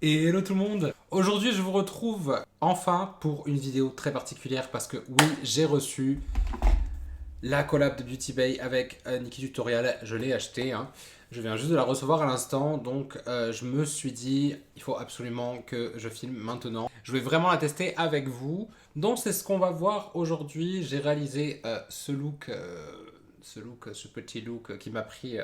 Et hello tout le monde. Aujourd'hui je vous retrouve enfin pour une vidéo très particulière parce que oui, j'ai reçu la collab de Beauty Bay avec Nikki Tutorial. Je l'ai acheté, hein. Je viens juste de la recevoir à l'instant, donc je me suis dit il faut absolument que je filme maintenant. Je vais vraiment la tester avec vous. Donc c'est ce qu'on va voir aujourd'hui. J'ai réalisé ce petit look qui m'a pris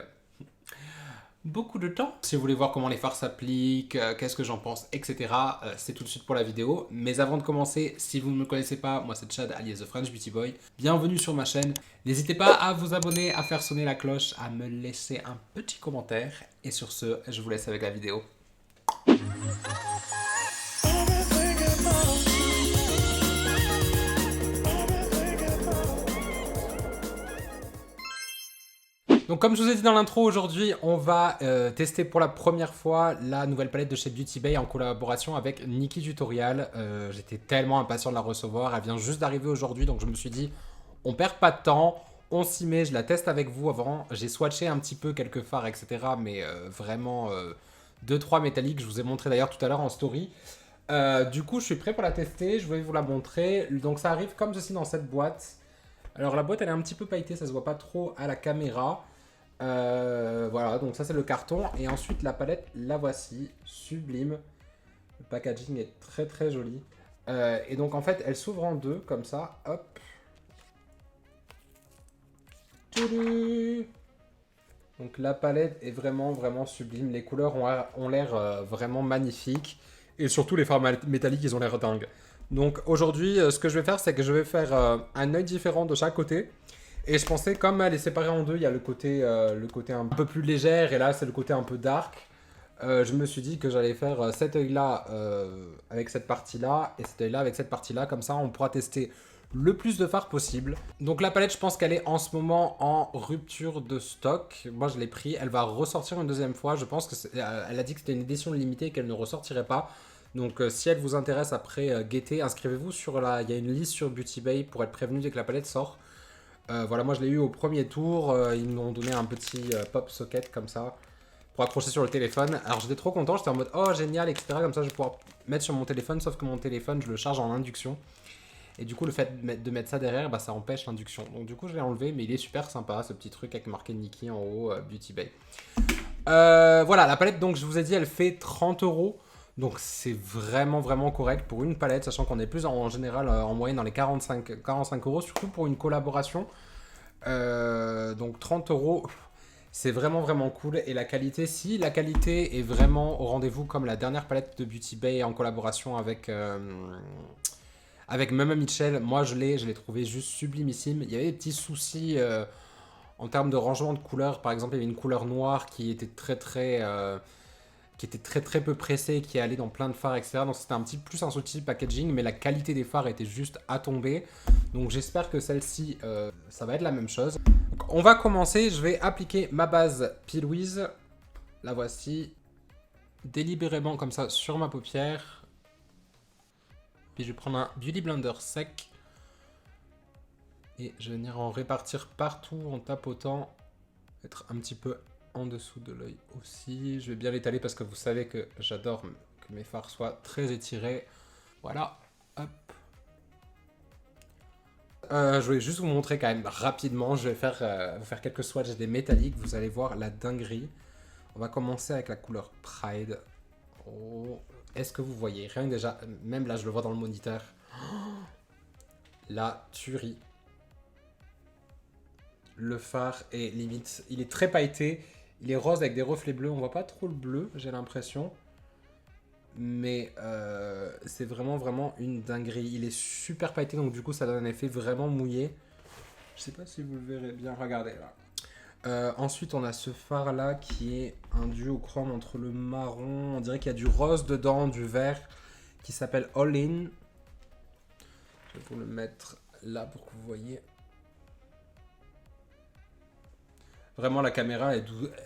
beaucoup de temps. Si vous voulez voir comment les fards s'appliquent, qu'est-ce que j'en pense, etc., c'est tout de suite pour la vidéo. Mais avant de commencer, si vous ne me connaissez pas, moi c'est Chad alias The French Beauty Boy. Bienvenue sur ma chaîne. N'hésitez pas à vous abonner, à faire sonner la cloche, à me laisser un petit commentaire. Et sur ce, je vous laisse avec la vidéo. Donc comme je vous ai dit dans l'intro, aujourd'hui on va tester pour la première fois la nouvelle palette de chez Beauty Bay en collaboration avec Nikki Tutorial. J'étais tellement impatient de la recevoir, elle vient juste d'arriver aujourd'hui, donc je me suis dit on perd pas de temps, on s'y met, je la teste avec vous avant. J'ai swatché un petit peu quelques fards, etc. Mais vraiment 2-3 métalliques, je vous ai montré d'ailleurs tout à l'heure en story. Du coup je suis prêt pour la tester, je vais vous la montrer. Donc ça arrive comme ceci dans cette boîte. Alors la boîte elle est un petit peu pailletée, ça se voit pas trop à la caméra. Voilà, donc ça c'est le carton. Et ensuite la palette, la voici, sublime. Le packaging est très très joli. Et donc en fait elle s'ouvre en deux comme ça, hop. Toudou. Donc la palette est vraiment vraiment sublime. Les couleurs ont l'air vraiment magnifiques. Et surtout les fards métalliques, ils ont l'air dingues. Donc aujourd'hui, ce que je vais faire, c'est que je vais faire un œil différent de chaque côté. Et je pensais, comme elle est séparée en deux, il y a le côté un peu plus légère et là c'est le côté un peu dark. Je me suis dit que j'allais faire cet œil-là avec cette partie-là et cet œil-là avec cette partie-là. Comme ça, on pourra tester le plus de fards possible. Donc la palette, je pense qu'elle est en ce moment en rupture de stock. Moi, je l'ai pris. Elle va ressortir une deuxième fois. Je pense qu'elle a dit que c'était une édition limitée et qu'elle ne ressortirait pas. Donc si elle vous intéresse après guetter, inscrivez-vous sur la... Il y a une liste sur Beauty Bay pour être prévenu dès que la palette sort. Voilà, moi je l'ai eu au premier tour. Ils m'ont donné un petit pop socket comme ça pour accrocher sur le téléphone. Alors j'étais trop content, j'étais en mode oh génial, etc. Comme ça je vais pouvoir mettre sur mon téléphone, sauf que mon téléphone je le charge en induction. Et du coup le fait de mettre ça derrière, bah, ça empêche l'induction. Donc du coup je l'ai enlevé, mais il est super sympa ce petit truc avec marqué Nikki en haut, Beauty Bay. Voilà, la palette, donc je vous ai dit, elle fait 30 euros. Donc c'est vraiment vraiment correct pour une palette, sachant qu'on est plus en général en moyenne dans les 45 euros, surtout pour une collaboration. Donc 30 euros, c'est vraiment vraiment cool. Et la qualité, si la qualité est vraiment au rendez-vous, comme la dernière palette de Beauty Bay en collaboration avec Mama Mitchell, moi je l'ai trouvé juste sublimissime. Il y avait des petits soucis en termes de rangement de couleurs. Par exemple, il y avait une couleur noire qui était très peu pressée, qui allait dans plein de fards, etc. Donc c'était un petit plus un souci packaging, mais la qualité des fards était juste à tomber. Donc j'espère que celle-ci, ça va être la même chose. Donc, on va commencer, je vais appliquer ma base P. Louise. La voici, délibérément comme ça sur ma paupière. Puis je vais prendre un Beauty Blender sec. Et je vais venir en répartir partout en tapotant. Être un petit peu en dessous de l'œil aussi. Je vais bien l'étaler parce que vous savez que j'adore que mes fards soient très étirés. Voilà, hop. Je voulais juste vous montrer quand même rapidement. Je vais vous faire quelques swatchs des métalliques. Vous allez voir la dinguerie. On va commencer avec la couleur Pride. Oh, est-ce que vous voyez? Rien que déjà, même là je le vois dans le moniteur. La tuerie. Le phare est limite, il est très pailleté. Il est rose avec des reflets bleus. On voit pas trop le bleu, j'ai l'impression. Mais c'est vraiment vraiment une dinguerie. Il est super pailleté, donc du coup ça donne un effet vraiment mouillé. Je sais pas si vous le verrez bien, regardez là. Ensuite on a ce phare là qui est un duochrome entre le marron, on dirait qu'il y a du rose dedans, du vert, qui s'appelle All In. Je vais vous le mettre là pour que vous voyez. Vraiment la caméra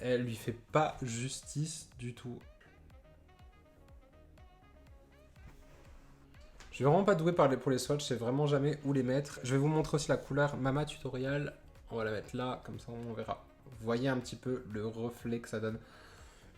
elle lui fait pas justice du tout. Je suis vraiment pas doué pour les swatchs, je sais vraiment jamais où les mettre. Je vais vous montrer aussi la couleur Mama Tutorial. On va la mettre là, comme ça on verra. Vous voyez un petit peu le reflet que ça donne.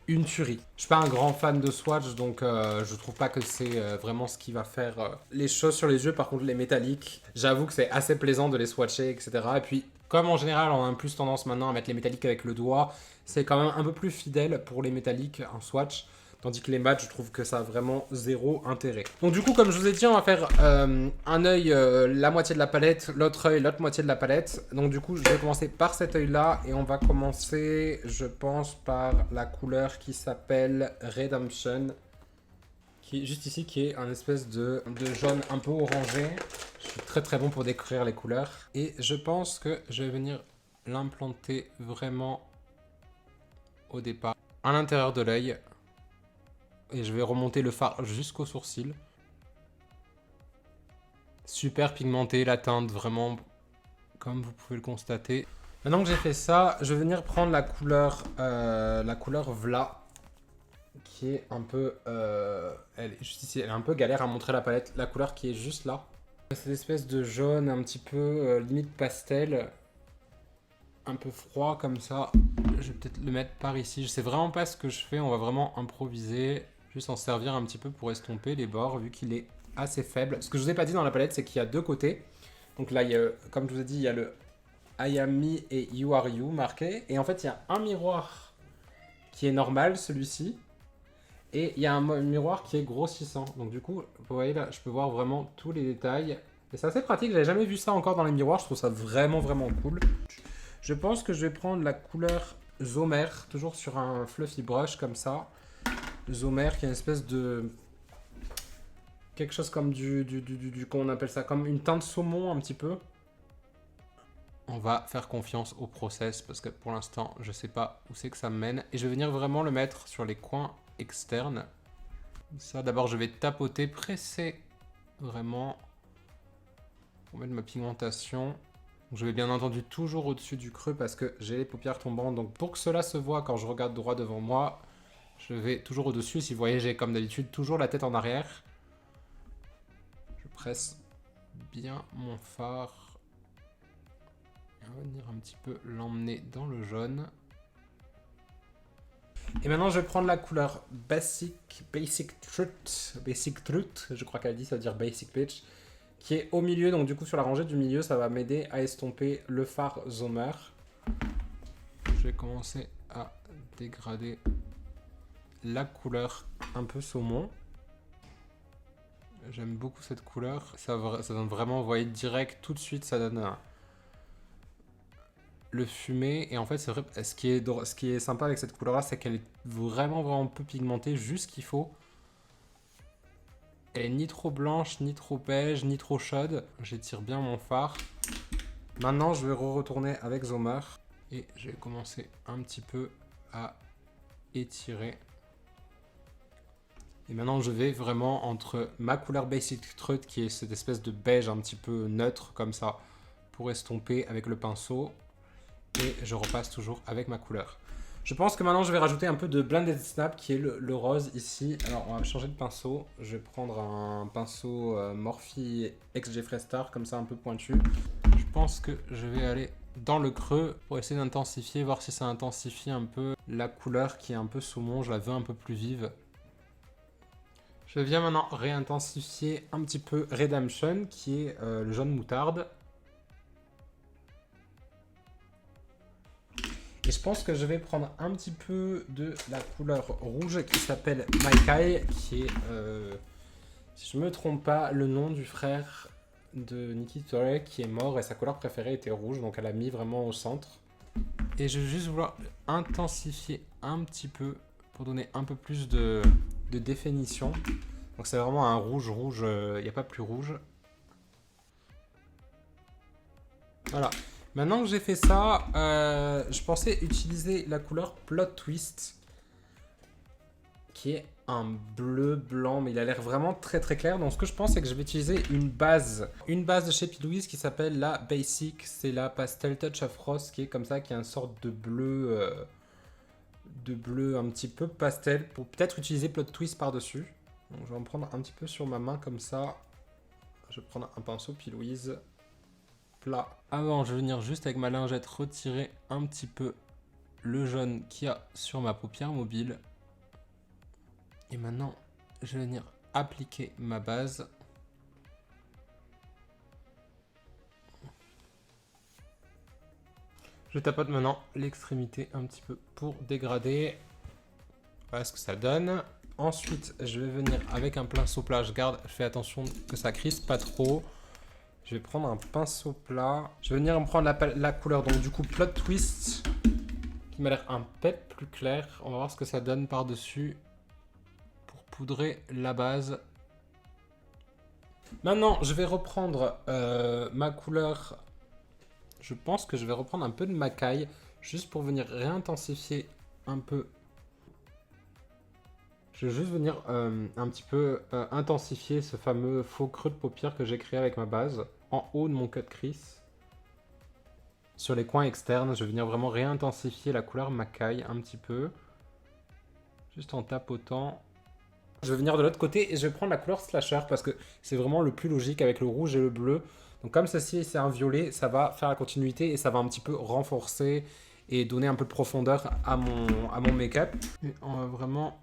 une tuerie. Je suis pas un grand fan de swatch, donc je trouve pas que c'est vraiment ce qui va faire les choses sur les yeux. Par contre, les métalliques, j'avoue que c'est assez plaisant de les swatcher, etc. Et puis, comme en général, on a plus tendance maintenant à mettre les métalliques avec le doigt, c'est quand même un peu plus fidèle pour les métalliques, un swatch. Tandis que les maths, je trouve que ça a vraiment zéro intérêt. Donc du coup, comme je vous ai dit, on va faire un œil, la moitié de la palette, l'autre œil, l'autre moitié de la palette. Donc du coup, je vais commencer par cet œil-là. Et on va commencer, je pense, par la couleur qui s'appelle Redemption. Qui est juste ici, qui est un espèce de jaune un peu orangé. Je suis très très bon pour décrire les couleurs. Et je pense que je vais venir l'implanter vraiment au départ, à l'intérieur de l'œil. Et je vais remonter le fard jusqu'au sourcil. Super pigmenté, la teinte, vraiment, comme vous pouvez le constater. Maintenant que j'ai fait ça, je vais venir prendre la couleur Vla, qui est un peu... elle est juste ici, elle est un peu galère à montrer la palette. La couleur qui est juste là. Cette espèce de jaune un petit peu limite pastel, un peu froid comme ça. Je vais peut-être le mettre par ici. Je sais vraiment pas ce que je fais, on va vraiment improviser. Juste en servir un petit peu pour estomper les bords, vu qu'il est assez faible. Ce que je vous ai pas dit dans la palette, c'est qu'il y a deux côtés. Donc là, il y a, comme je vous ai dit, il y a le I am me et You are you marqué. Et en fait, il y a un miroir qui est normal, celui-ci. Et il y a un miroir qui est grossissant. Donc du coup, vous voyez là, je peux voir vraiment tous les détails. Et c'est assez pratique, j'avais jamais vu ça encore dans les miroirs. Je trouve ça vraiment, vraiment cool. Je pense que je vais prendre la couleur Zomer, toujours sur un fluffy brush comme ça. Zomer qui est une espèce de... quelque chose comme comment on appelle ça, comme une teinte saumon un petit peu. On va faire confiance au process parce que pour l'instant je sais pas où c'est que ça me mène. Et je vais venir vraiment le mettre sur les coins externes. Ça d'abord je vais tapoter, presser vraiment pour mettre ma pigmentation. Je vais bien entendu toujours au-dessus du creux parce que j'ai les paupières tombantes. Donc pour que cela se voit quand je regarde droit devant moi, je vais toujours au-dessus. Si vous voyez, j'ai comme d'habitude toujours la tête en arrière. Je presse bien mon fard. On va venir un petit peu l'emmener dans le jaune. Et maintenant, je vais prendre la couleur Basic Truth, je crois qu'elle dit, ça veut dire Basic Pitch, qui est au milieu. Donc du coup, sur la rangée du milieu, ça va m'aider à estomper le fard Zomer. Je vais commencer à dégrader la couleur un peu saumon. J'aime beaucoup cette couleur. Ça donne vraiment, vous voyez, direct, tout de suite, ça donne le fumé. Et en fait, c'est vrai, ce qui est sympa avec cette couleur-là, c'est qu'elle est vraiment, vraiment peu pigmentée, juste ce qu'il faut. Elle est ni trop blanche, ni trop beige, ni trop chaude. J'étire bien mon fard. Maintenant, je vais retourner avec Zomer. Et je vais commencer un petit peu à étirer. Et maintenant, je vais vraiment entre ma couleur Basic Truth, qui est cette espèce de beige un petit peu neutre, comme ça, pour estomper avec le pinceau. Et je repasse toujours avec ma couleur. Je pense que maintenant, je vais rajouter un peu de Blended Snap, qui est le rose ici. Alors, on va changer de pinceau. Je vais prendre un pinceau Morphe X Jeffree Star, comme ça, un peu pointu. Je pense que je vais aller dans le creux pour essayer d'intensifier, voir si ça intensifie un peu la couleur qui est un peu saumon. Je la veux un peu plus vive. Je viens maintenant réintensifier un petit peu Redemption, qui est le jaune moutarde. Et je pense que je vais prendre un petit peu de la couleur rouge qui s'appelle Maikai, qui est, si je ne me trompe pas, le nom du frère de Nikki Torre qui est mort et sa couleur préférée était rouge, donc elle a mis vraiment au centre. Et je vais juste vouloir intensifier un petit peu pour donner un peu plus de définition. Donc c'est vraiment un rouge, il n'y a pas plus rouge. Voilà. Maintenant que j'ai fait ça, je pensais utiliser la couleur Plot Twist, qui est un bleu blanc, mais il a l'air vraiment très très clair. Donc ce que je pense, c'est que je vais utiliser une base de chez P. Louise qui s'appelle la Basic. C'est la Pastel Touch of Rose, qui est comme ça, qui a une sorte de bleu un petit peu pastel, pour peut-être utiliser Plot Twist par-dessus. Donc je vais en prendre un petit peu sur ma main comme ça. Je vais prendre un pinceau P. Louise plat. Avant, je vais venir juste avec ma lingette retirer un petit peu le jaune qu'il y a sur ma paupière mobile. Et maintenant, je vais venir appliquer ma base. Je tapote maintenant l'extrémité un petit peu pour dégrader. Voilà ce que ça donne. Ensuite, je vais venir avec un pinceau plat. Je fais attention que ça crispe pas trop. Je vais prendre un pinceau plat. Je vais venir me prendre la couleur, donc du coup, Plot Twist, qui m'a l'air un peu plus clair. On va voir ce que ça donne par-dessus pour poudrer la base. Maintenant, je vais reprendre ma couleur. Je pense que je vais reprendre un peu de Macaille, juste pour venir réintensifier un peu. Je vais juste venir un petit peu intensifier ce fameux faux creux de paupière que j'ai créé avec ma base, en haut de mon cut crease. Sur les coins externes, je vais venir vraiment réintensifier la couleur Macaille un petit peu. Juste en tapotant. Je vais venir de l'autre côté et je vais prendre la couleur Slasher parce que c'est vraiment le plus logique avec le rouge et le bleu. Donc comme ceci c'est un violet, ça va faire la continuité et ça va un petit peu renforcer et donner un peu de profondeur à mon make-up. Et on va vraiment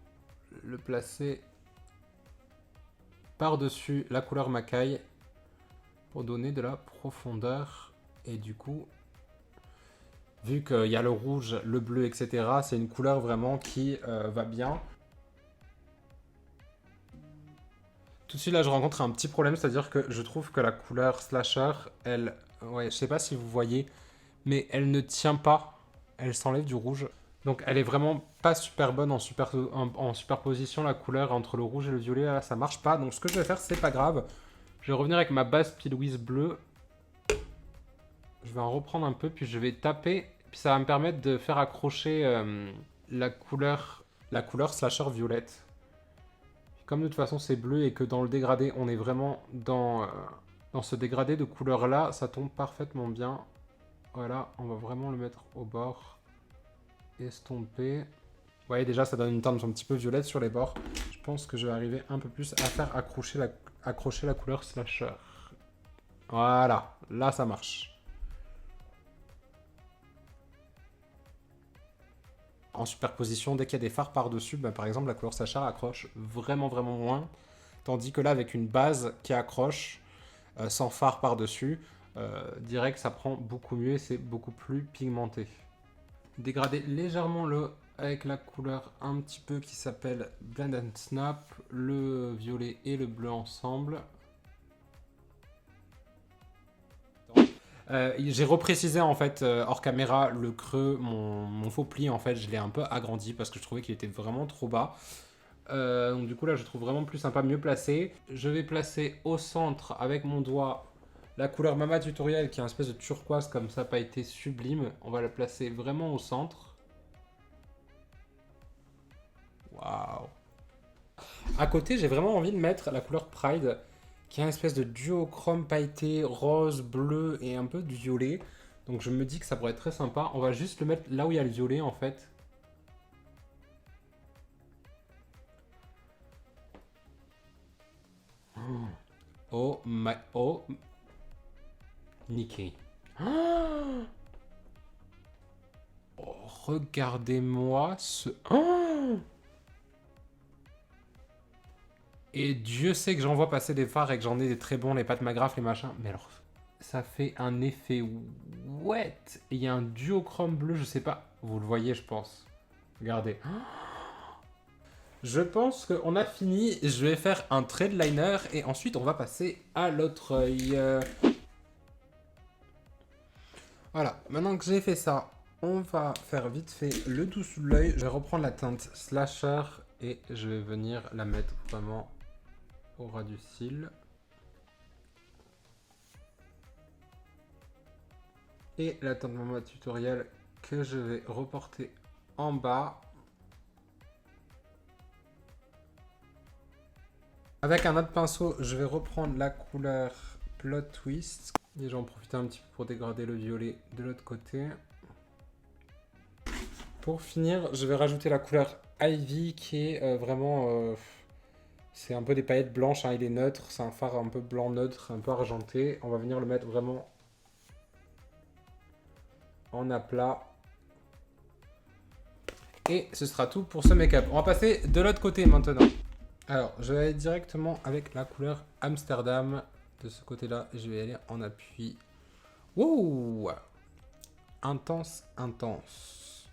le placer par-dessus la couleur Macaille pour donner de la profondeur. Et du coup, vu qu'il y a le rouge, le bleu, etc., c'est une couleur vraiment qui va bien. Tout de suite là je rencontre un petit problème, c'est-à-dire que je trouve que la couleur Slasher, elle, ouais, je sais pas si vous voyez, mais elle ne tient pas, elle s'enlève du rouge. Donc elle est vraiment pas super bonne en superposition, la couleur entre le rouge et le violet, là, ça marche pas. Donc ce que je vais faire, c'est pas grave. Je vais revenir avec ma base Pilwiz bleue. Je vais en reprendre un peu, puis je vais taper, puis ça va me permettre de faire accrocher la couleur Slasher violette. Comme de toute façon c'est bleu et que dans le dégradé on est vraiment dans ce dégradé de couleur là, ça tombe parfaitement bien. Voilà, on va vraiment le mettre au bord. Estomper. Vous voyez déjà ça donne une teinte un petit peu violette sur les bords. Je pense que je vais arriver un peu plus à faire accrocher la couleur Slasher. Voilà, là ça marche. En superposition, dès qu'il y a des fards par-dessus, bah, par exemple la couleur Slasher accroche vraiment moins. Tandis que là avec une base qui accroche, sans fard par-dessus, direct ça prend beaucoup mieux et c'est beaucoup plus pigmenté. Dégrader légèrement le avec la couleur un petit peu qui s'appelle Blend and Snap, le violet et le bleu ensemble. J'ai reprécisé en fait hors caméra le creux, mon faux pli en fait je l'ai un peu agrandi parce que je trouvais qu'il était vraiment trop bas. Donc du coup là je trouve vraiment plus sympa, mieux placé. Je vais placer au centre avec mon doigt la couleur Mama Tutorial qui est un espèce de turquoise comme ça, pas été sublime. On va la placer vraiment au centre. Waouh. À côté j'ai vraiment envie de mettre la couleur Pride qui est un espèce de duochrome pailleté rose, bleu et un peu de violet. Donc je me dis que ça pourrait être très sympa. On va juste le mettre là où il y a le violet en fait. Oh my... Oh... Niqué. Oh, regardez-moi ce... Oh, et Dieu sait que j'en vois passer des fards et que j'en ai des très bons, les pâtes Magraff, les machins. Mais alors, ça fait un effet wet. Et il y a un duochrome bleu, je sais pas. Vous le voyez, je pense. Regardez. Je pense qu'on a fini. Je vais faire un trait de liner et ensuite on va passer à l'autre œil. Voilà, maintenant que j'ai fait ça, on va faire vite fait le dessous de l'œil. Je vais reprendre la teinte Slasher et je vais venir la mettre vraiment au ras du cil. Et la teinte Mama Tutorial que je vais reporter en bas. Avec un autre pinceau, je vais reprendre la couleur Plot Twist. Et j'en profite un petit peu pour dégrader le violet de l'autre côté. Pour finir, je vais rajouter la couleur Ivy qui est vraiment... c'est un peu des paillettes blanches, hein, il est neutre. C'est un fard un peu blanc neutre, un peu argenté. On va venir le mettre vraiment en aplat. Et ce sera tout pour ce make-up. On va passer de l'autre côté maintenant. Alors, je vais aller directement avec la couleur Amsterdam. De ce côté-là, je vais aller en appui. Wow! Intense, intense.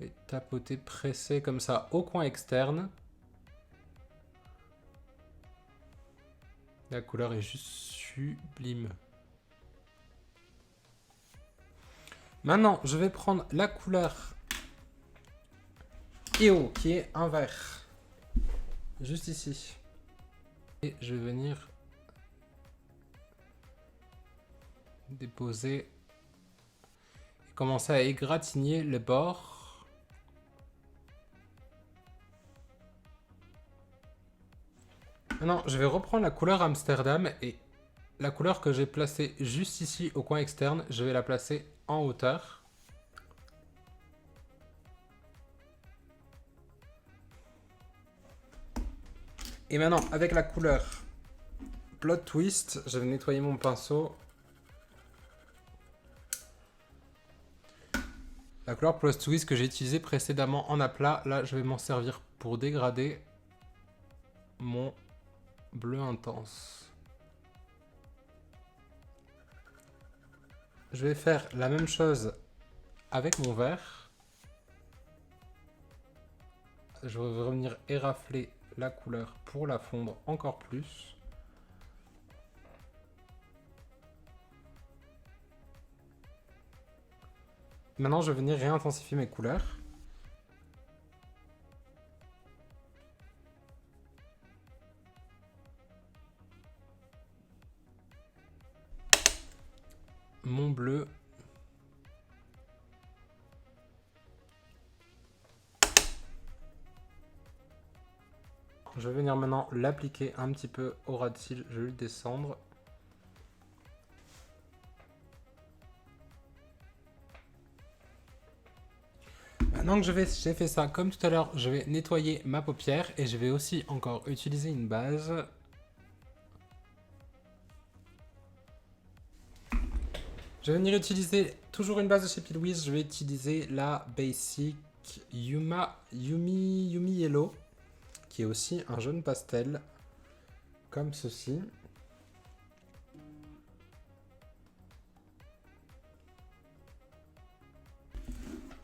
Et tapoter, presser comme ça au coin externe. La couleur est juste sublime. Maintenant, je vais prendre la couleur EO, qui est un vert. Juste ici. Et je vais venir déposer et commencer à égratigner les bords. Maintenant, je vais reprendre la couleur Amsterdam et la couleur que j'ai placée juste ici au coin externe, je vais la placer en hauteur. Et maintenant, avec la couleur Plot Twist, je vais nettoyer mon pinceau. La couleur Plot Twist que j'ai utilisée précédemment en aplat, là, je vais m'en servir pour dégrader mon bleu intense. Je vais faire la même chose avec mon vert. Je vais revenir érafler la couleur pour la fondre encore plus. Maintenant, je vais venir réintensifier mes couleurs. Mon bleu. Je vais venir maintenant l'appliquer un petit peu au ras de cils. Je vais le descendre. Maintenant que j'ai fait ça, comme tout à l'heure, je vais nettoyer ma paupière et je vais aussi encore utiliser une base. Je vais venir utiliser toujours une base de chez P. Louise. Je vais utiliser la Basic Yumi Yellow, qui est aussi un jaune pastel, comme ceci.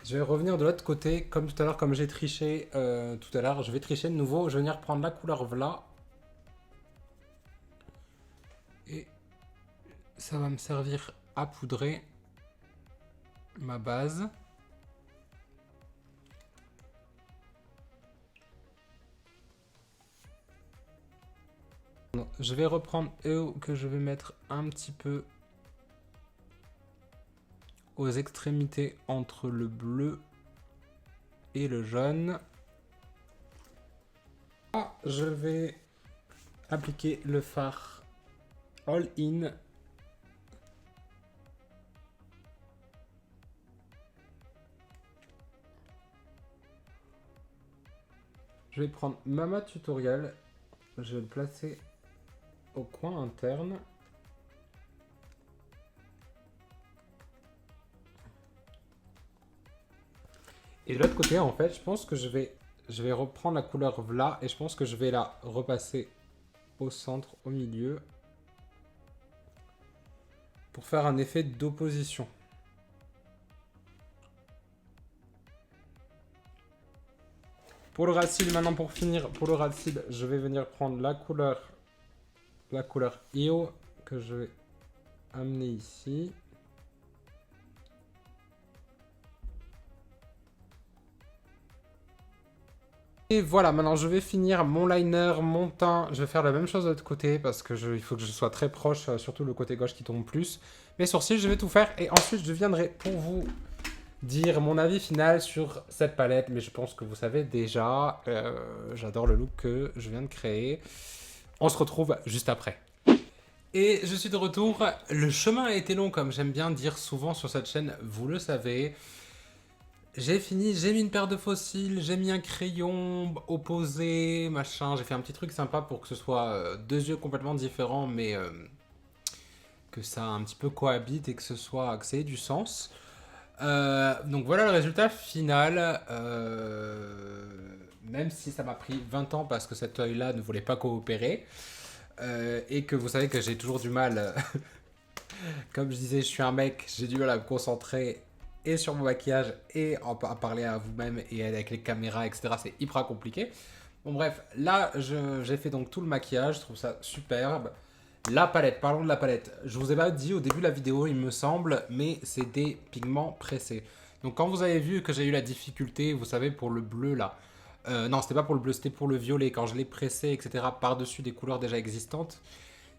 Je vais revenir de l'autre côté, comme tout à l'heure, comme j'ai triché tout à l'heure, je vais tricher de nouveau. Je vais venir prendre la couleur Vla. Et ça va me servir à poudrer ma base. Je vais reprendre EO que je vais mettre un petit peu aux extrémités entre le bleu et le jaune. Ah, je vais appliquer le fard All In. Je vais prendre Mama Tutorial, je vais le placer au coin interne. Et de l'autre côté, en fait, je pense que je vais reprendre la couleur Vla et je pense que je vais la repasser au centre, au milieu, pour faire un effet d'opposition. Pour le ras de cils, maintenant pour finir, pour le ras de cils, je vais venir prendre la couleur EO que je vais amener ici. Et voilà, maintenant je vais finir mon liner, mon teint. Je vais faire la même chose de l'autre côté parce que il faut que je sois très proche, surtout le côté gauche qui tombe plus. Mes sourcils, je vais tout faire et ensuite je viendrai pour vous dire mon avis final sur cette palette. Mais je pense que vous savez déjà, j'adore le look que je viens de créer. On se retrouve juste après. Et je suis de retour. Le chemin a été long, comme j'aime bien dire souvent sur cette chaîne, vous le savez. J'ai fini, j'ai mis une paire de fossiles, j'ai mis un crayon opposé, machin. J'ai fait un petit truc sympa pour que ce soit deux yeux complètement différents, mais que ça un petit peu cohabite et que ça ait du sens. Donc voilà le résultat final. Même si ça m'a pris 20 ans parce que cet œil-là ne voulait pas coopérer. Et que vous savez que j'ai toujours du mal. Comme je disais, je suis un mec, j'ai du mal à me concentrer et sur mon maquillage et à parler à vous-même et avec les caméras, etc. C'est hyper compliqué. Bon bref, là j'ai fait donc tout le maquillage, je trouve ça superbe. La palette, parlons de la palette. Je vous ai pas dit au début de la vidéo, il me semble, mais c'est des pigments pressés. Donc quand vous avez vu que j'ai eu la difficulté, vous savez, pour le bleu là. Non, c'était pas pour le bleu, c'était pour le violet. Quand je l'ai pressé, etc., par-dessus des couleurs déjà existantes,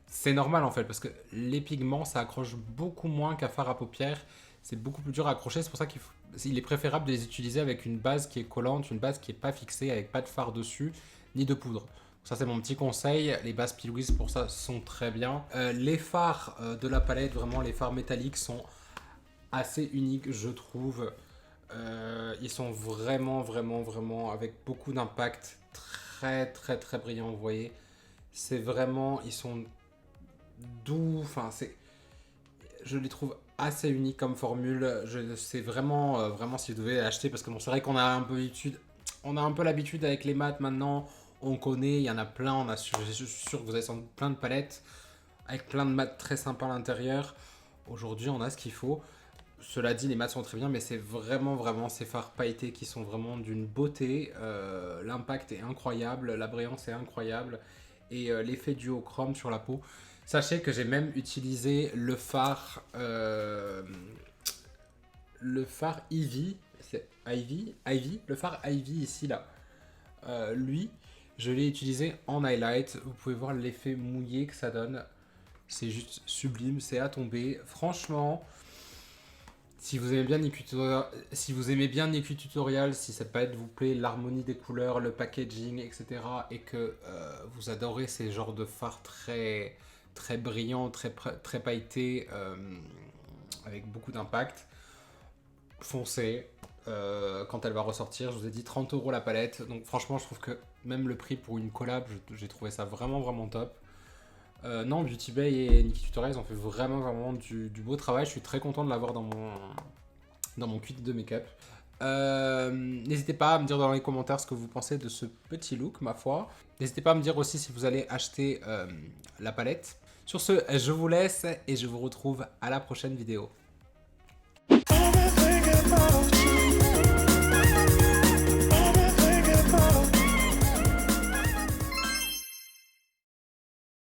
c'est normal en fait, parce que les pigments, ça accroche beaucoup moins qu'un fard à paupières. C'est beaucoup plus dur à accrocher, c'est pour ça qu'il est préférable de les utiliser avec une base qui est collante, une base qui n'est pas fixée, avec pas de fard dessus, ni de poudre. Ça c'est mon petit conseil, les bases P. Louise pour ça sont très bien. Les fards de la palette, vraiment les fards métalliques sont assez uniques je trouve. Ils sont vraiment, vraiment, vraiment avec beaucoup d'impact, très, très, très brillants, vous voyez. C'est vraiment, ils sont doux, enfin je les trouve assez uniques comme formule. C'est vraiment, vraiment si vous devez acheter, parce que bon, c'est vrai qu'on a un peu l'habitude, avec les maths maintenant. On connaît, il y en a plein, je suis sûr que vous avez sans doute plein de palettes avec plein de maths très sympas à l'intérieur. Aujourd'hui, on a ce qu'il faut. Cela dit, les maths sont très bien, mais c'est vraiment, vraiment ces fards pailletés qui sont vraiment d'une beauté. L'impact est incroyable, la brillance est incroyable et l'effet duochrome sur la peau. Sachez que j'ai même utilisé le phare Ivy, c'est Ivy, le phare Ivy ici là. Lui, je l'ai utilisé en highlight. Vous pouvez voir l'effet mouillé que ça donne. C'est juste sublime, c'est à tomber. Franchement, si vous aimez bien Nikki Tutorial, si cette palette vous plaît, l'harmonie des couleurs, le packaging, etc. et que vous adorez ces genres de fards très, très brillants, très, très pailletés, avec beaucoup d'impact, foncez. Quand elle va ressortir, je vous ai dit 30 € la palette. Donc franchement, je trouve que même le prix pour une collab, j'ai trouvé ça vraiment, vraiment top. Non, Beauty Bay et Nikki Tutorial, ils ont fait vraiment, vraiment du beau travail. Je suis très content de l'avoir dans mon kit de make-up. N'hésitez pas à me dire dans les commentaires ce que vous pensez de ce petit look, ma foi. N'hésitez pas à me dire aussi si vous allez acheter la palette. Sur ce, je vous laisse et je vous retrouve à la prochaine vidéo.